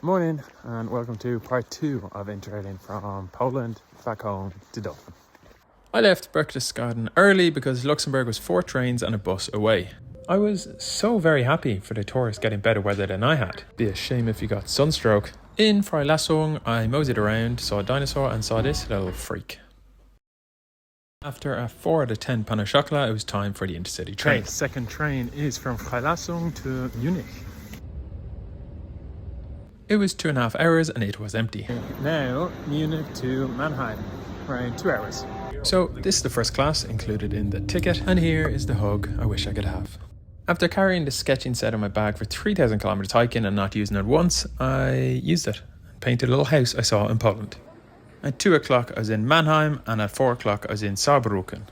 Morning and welcome to part 2 of interrailing from Poland back home to Dublin. I left Berchtesgaden early because Luxembourg was 4 trains and a bus away. I was so very happy for the tourists getting better weather than I had. Be a shame if you got sunstroke. In Freilassung, I moseyed around, saw a dinosaur and saw this little freak. After a 4 out of 10 pan au chocolat, it was time for the intercity train. Okay, second train is from Freilassung to Munich. It was 2.5 hours and it was empty. Now, Munich to Mannheim, around 2 hours. So this is the first class included in the ticket, and here is the hug I wish I could have. After carrying the sketching set in my bag for 3,000 kilometers hiking and not using it once, I used it and painted a little house I saw in Poland. At 2 o'clock I was in Mannheim, and at 4 o'clock I was in Saarbrücken.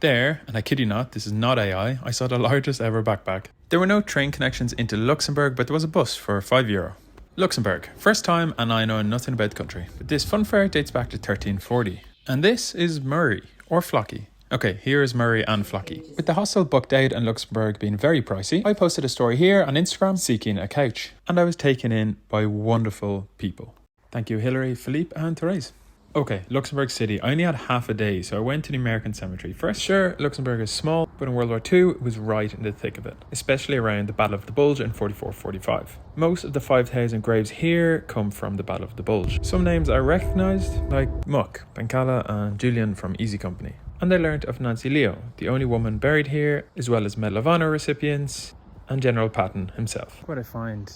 There, and I kid you not, this is not AI, I saw the largest ever backpack. There were no train connections into Luxembourg, but there was a bus for €5. Luxembourg, first time, and I know nothing about the country, but this fun fair dates back to 1340. And this is Murray, or Flocky. Okay, here is Murray and Flocky. With the hostel booked out and Luxembourg being very pricey, I posted a story here on Instagram seeking a couch, and I was taken in by wonderful people. Thank you Hillary, Philippe and Therese. Okay, Luxembourg City. I only had half a day, so I went to the American Cemetery first. Sure, Luxembourg is small, but in World War II, it was right in the thick of it, especially around the Battle of the Bulge in 44-45. Most of the 5,000 graves here come from the Battle of the Bulge. Some names are recognised, like Muck, Benkala and Julian from Easy Company. And I learnt of Nancy Leo, the only woman buried here, as well as Medal of Honor recipients, and General Patton himself. What I find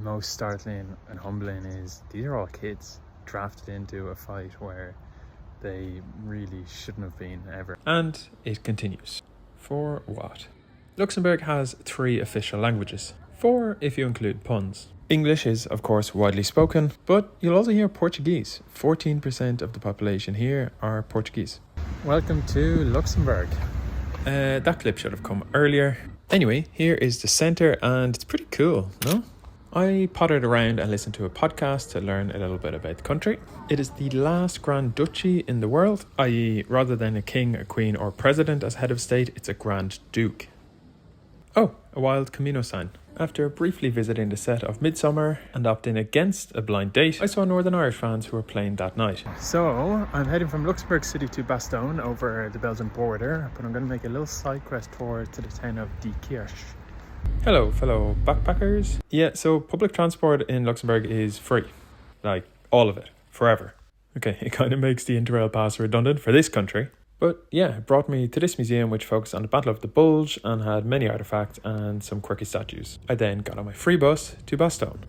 most startling and humbling is these are all kids drafted into a fight where they really shouldn't have been ever. And it continues. For what? Luxembourg has 3 official languages. 4 if you include puns. English is of course widely spoken, but you'll also hear Portuguese. 14% of the population here are Portuguese. Welcome to Luxembourg. That clip should have come earlier. Anyway, here is the centre and it's pretty cool, no? I pottered around and listened to a podcast to learn a little bit about the country. It is the last Grand Duchy in the world, i.e. rather than a king, a queen or president as head of state, it's a Grand Duke. Oh, a wild Camino sign. After briefly visiting the set of Midsummer and opting against a blind date, I saw Northern Irish fans who were playing that night. So, I'm heading from Luxembourg City to Bastogne over the Belgian border, but I'm going to make a little side quest tour to the town of Diekirch. Hello fellow backpackers. Yeah, so public transport in Luxembourg is free. Like, all of it. Forever. Okay, it kind of makes the Interrail pass redundant for this country. But yeah, it brought me to this museum which focused on the Battle of the Bulge and had many artifacts and some quirky statues. I then got on my free bus to Bastogne.